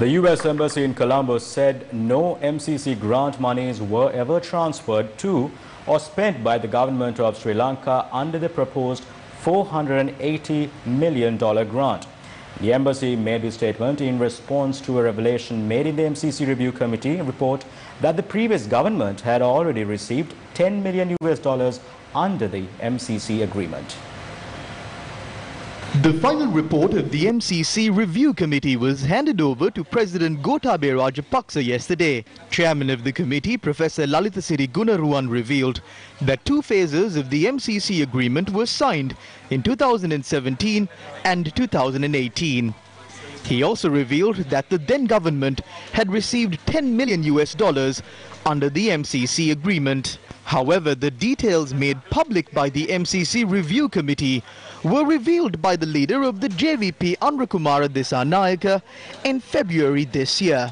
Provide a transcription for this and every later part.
The US Embassy in Colombo said no MCC grant monies were ever transferred to or spent by the government of Sri Lanka under the proposed $480 million grant. The embassy made this statement in response to a revelation made in the MCC Review Committee report that the previous government had already received $10 million under the MCC agreement. The final report of the MCC Review Committee was handed over to President Gotabaya Rajapaksa yesterday. Chairman of the committee, Professor Lalitha Gunaruwan, revealed that two phases of the MCC agreement were signed in 2017 and 2018. He also revealed that the then government had received $10 million under the MCC agreement. However, the details made public by the MCC Review Committee were revealed by the leader of the JVP, Anrakumara Dissanayaka, in February this year.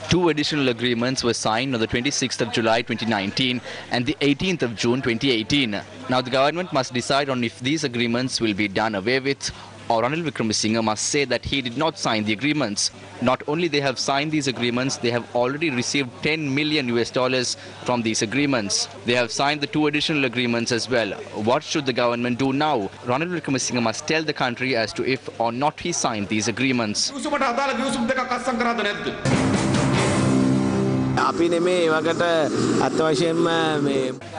Two additional agreements were signed on the 26th of July 2019 and the 18th of June 2018. Now the government must decide on if these agreements will be done away with, or Ranil Wickremesinghe must say that he did not sign the agreements. Not only they have signed these agreements, they have already received $10 million from these agreements. They have signed the two additional agreements as well. What should the government do now? Ranil Wickremesinghe must tell the country as to if or not he signed these agreements.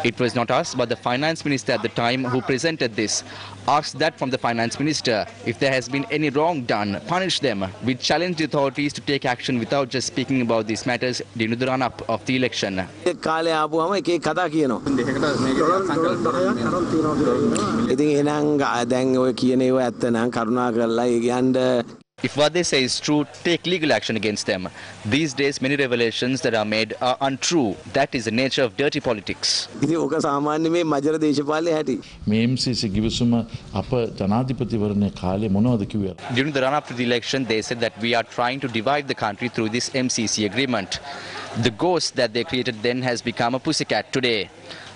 It was not us, but the finance minister at the time who presented this. Asked that from the finance minister. If there has been any wrong done, punish them. We challenge the authorities to take action without just speaking about these matters during the run-up of the election. If what they say is true, take legal action against them. These days, many revelations that are made are untrue. That is the nature of dirty politics. MCC During the run-up to the election, they said that we are trying to divide the country through this MCC agreement. The ghost that they created then has become a pussycat today.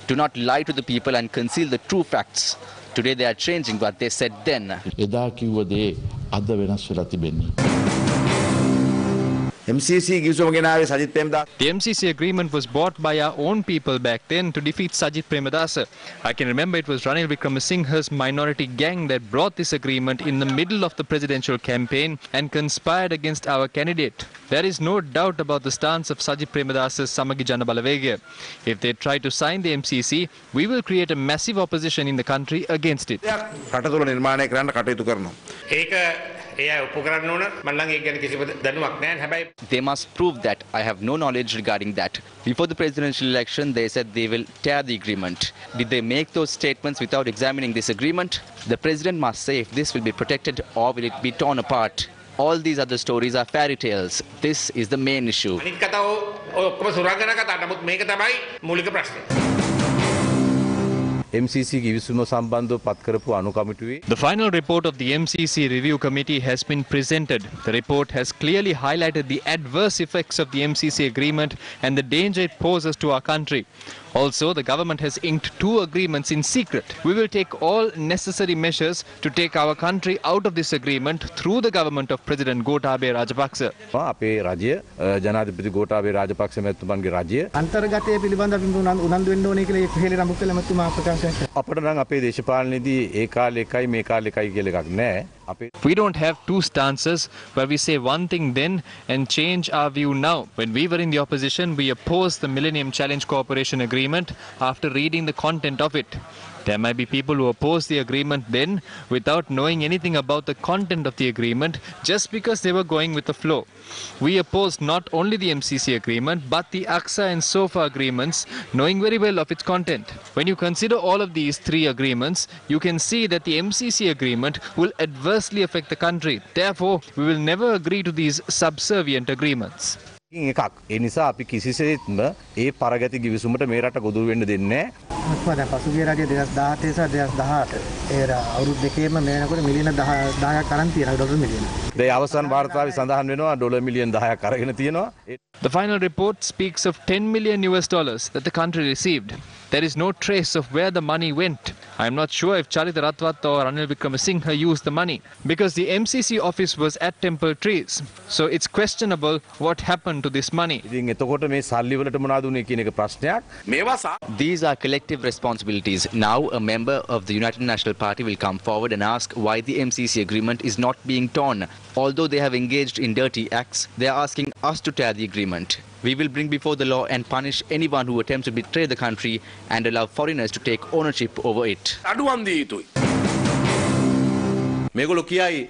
Do not lie to the people and conceal the true facts. Today they are changing what they said then. The MCC agreement was bought by our own people back then to defeat Sajith Premadasa. I can remember it was Ranil Wickremesinghe's minority gang that brought this agreement in the middle of the presidential campaign and conspired against our candidate. There is no doubt about the stance of Sajith Premadasa's Samagi Jana Balawegaya. If they try to sign the MCC, we will create a massive opposition in the country against it. They must prove that. I have no knowledge regarding that. Before the presidential election, they said they will tear the agreement. Did they make those statements without examining this agreement? The president must say if this will be protected or will it be torn apart. All these other stories are fairy tales. This is the main issue. The final report of the MCC Review Committee has been presented. The report has clearly highlighted the adverse effects of the MCC agreement and the danger it poses to our country. Also, the government has inked two agreements in secret. We will take all necessary measures to take our country out of this agreement through the government of President Gotabaya Rajapaksa. We don't have two stances where we say one thing then and change our view now. When we were in the opposition, we opposed the Millennium Challenge Cooperation Agreement after reading the content of it. There might be people who oppose the agreement then without knowing anything about the content of the agreement just because they were going with the flow. We opposed not only the MCC agreement but the AXA and SOFA agreements, knowing very well of its content. When you consider all of these three agreements, you can see that the MCC agreement will adversely affect the country. Therefore, we will never agree to these subservient agreements. එකක්. ඒ නිසා අපි කිසිසේත්ම ඒ පරගති givisumට මේ රට ගොදුරු වෙන්න දෙන්නේ නැහැ. දැන් පසුගිය රජයේ 2017 සහ 2018 ඒ අවුරුදු දෙකේම මේනකොට මිලියන 10ක් අරන් තියෙනවා ඩොලර් මිලියන. ඒ අවසන් වාර්තාවේ සඳහන් වෙනවා ඩොලර් මිලියන 10ක් අරගෙන තියෙනවා. The final report speaks of $10 million that the country received. There is no trace of where the money went. I am not sure if Charita Ratwatt or Ranil Wickremesinghe used the money because the MCC office was at Temple Trees. So it's questionable what happened to this money. ඉතින් එතකොට මේ සල්ලි වලට මොනවද උනේ කියන එක ප්‍රශ්නයක්. These are collective responsibilities. Now a member of the United National Party will come forward and ask why the MCC agreement is not being torn. Although they have engaged in dirty acts, they are asking us to tear the agreement. We will bring before the law and punish anyone who attempts to betray the country and allow foreigners to take ownership over it. මේගොල්ලෝ කියයි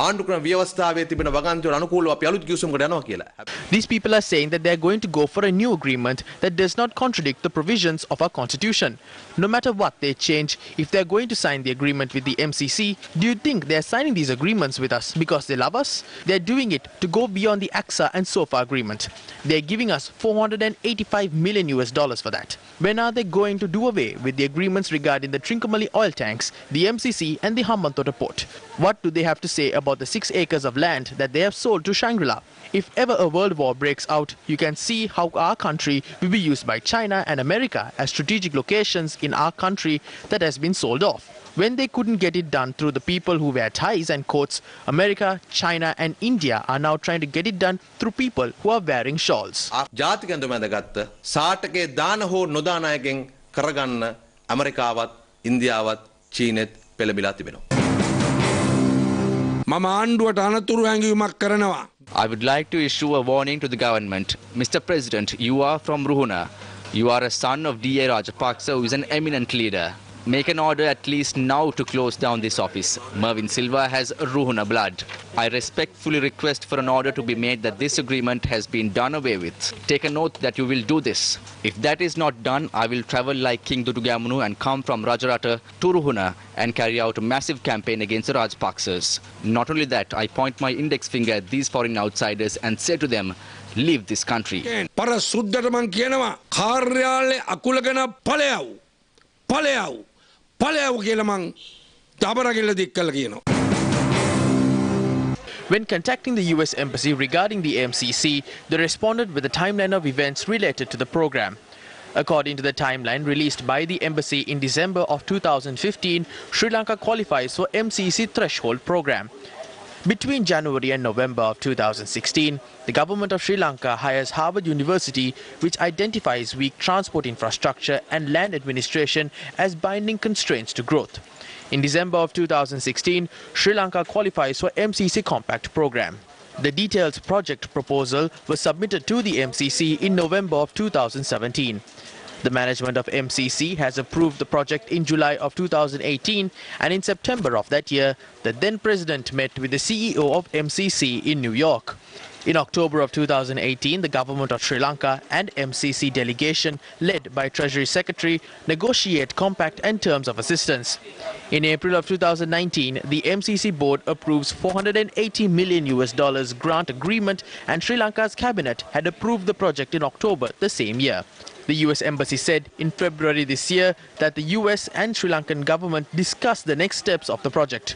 ආණ්ඩුක්‍රම ව්‍යවස්ථාවේ තිබෙන වගන්තිවල අනුකූලව අපි අලුත් කිවිසුමකට යනවා කියලා. These people are saying that they are going to go for a new agreement that does not contradict the provisions of our constitution. No matter what they change, if they are going to sign the agreement with the MCC, do you think they are signing these agreements with us because they love us? They are doing it to go beyond the AXA and SOFA agreement. They are giving us $485 million for that. When are they going to do away with the agreements regarding the Trincomalee oil tanks, the MCC and the Hambantota port? What do they have to say about the 6 acres of land that they have sold to Shangri-La? If ever a world war breaks out, you can see how our country will be used by China and America as strategic locations in our country that has been sold off. When they couldn't get it done through the people who wear ties and coats, America, China and India are now trying to get it done through people who are wearing shawls. ජාතික ඇඳුම ඇඳගත්ත සාටකේ දාන හෝ නොදාන අයගෙන් කරගන්න ඇමරිකාවත් ඉන්දියාවත් චීනෙත් පෙළඹිලා තිබෙනවා. මම ආණ්ඩුවට අනතුරු හැඟීමක් කරනවා. I would like to issue a warning to the government. Mr. President, you are from Ruhuna. You are a son of D.A. Rajapaksa, who is an eminent leader. Make an order at least now to close down this office. Mervyn Silva has Ruhuna blood. I respectfully request for an order to be made that this agreement has been done away with. Take an oath that you will do this. If that is not done, I will travel like King Dudugamunu and come from Rajarata to Ruhuna and carry out a massive campaign against the Rajapaksas. Not only that, I point my index finger at these foreign outsiders and say to them, leave this country. පර සුද්දට මං කියනවා කාර්යාලේ අකුලගෙන ඵලයව් කියලා මං දබරගෙල්ල දික් කළා කියනවා. When contacting the US Embassy regarding the MCC, they responded with a timeline of events related to the program. According to the timeline released by the embassy in December of 2015, Sri Lanka qualifies for MCC threshold program. Between January and November of 2016, the government of Sri Lanka hires Harvard University, which identifies weak transport infrastructure and land administration as binding constraints to growth. In December of 2016, Sri Lanka qualifies for MCC Compact program. The detailed project proposal was submitted to the MCC in November of 2017. The management of MCC has approved the project in July of 2018, and in September of that year, the then president met with the CEO of MCC in New York. In October of 2018, the government of Sri Lanka and MCC delegation, led by Treasury Secretary, negotiate compact and terms of assistance. In April of 2019, the MCC board approves $480 million grant agreement, and Sri Lanka's cabinet had approved the project in October the same year. The US Embassy said in February this year that the US and Sri Lankan government discussed the next steps of the project.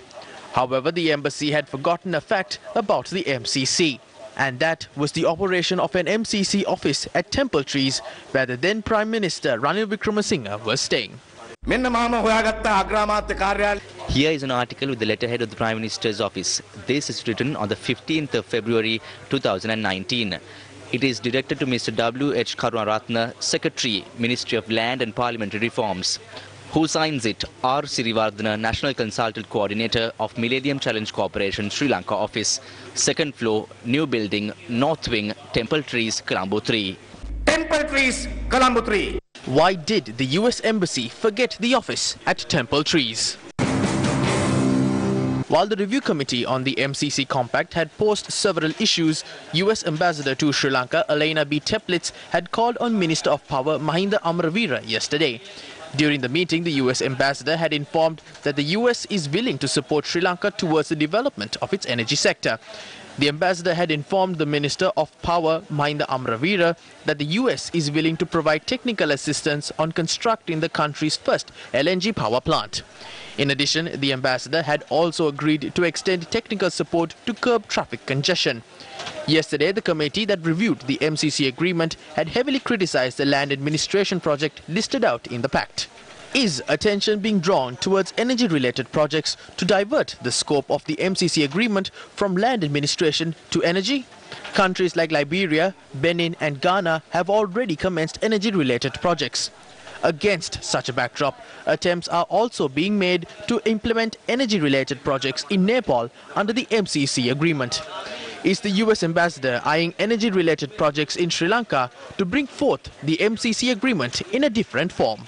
However, the embassy had forgotten a fact about the MCC. And that was the operation of an MCC office at Temple Trees, where the then Prime Minister Ranil Wickremesinghe was staying. Here is an article with the letterhead of the Prime Minister's office. This is written on the 15th of February 2019. It is directed to Mr. W.H. Karunaratne, Secretary, Ministry of Land and Parliamentary Reforms. Who signs it? R. Sirivardhana, National Consultant Coordinator of Millennium Challenge Corporation, Sri Lanka Office. Second floor, new building, North Wing, Temple Trees, Colombo 3. Temple Trees, Colombo 3. Why did the US Embassy forget the office at Temple Trees? While the review committee on the MCC Compact had posed several issues, US Ambassador to Sri Lanka, Elena B. Teplitz, had called on Minister of Power Mahinda Amravira yesterday. During the meeting, the US ambassador had informed that the US is willing to support Sri Lanka towards the development of its energy sector. The ambassador had informed the Minister of Power, Mahinda Amravira, that the US is willing to provide technical assistance on constructing the country's first LNG power plant. In addition, the ambassador had also agreed to extend technical support to curb traffic congestion. Yesterday, the committee that reviewed the MCC agreement had heavily criticized the land administration project listed out in the pact. Is attention being drawn towards energy-related projects to divert the scope of the MCC agreement from land administration to energy? Countries like Liberia, Benin and Ghana have already commenced energy-related projects. Against such a backdrop, attempts are also being made to implement energy-related projects in Nepal under the MCC agreement. Is the US ambassador eyeing energy-related projects in Sri Lanka to bring forth the MCC agreement in a different form?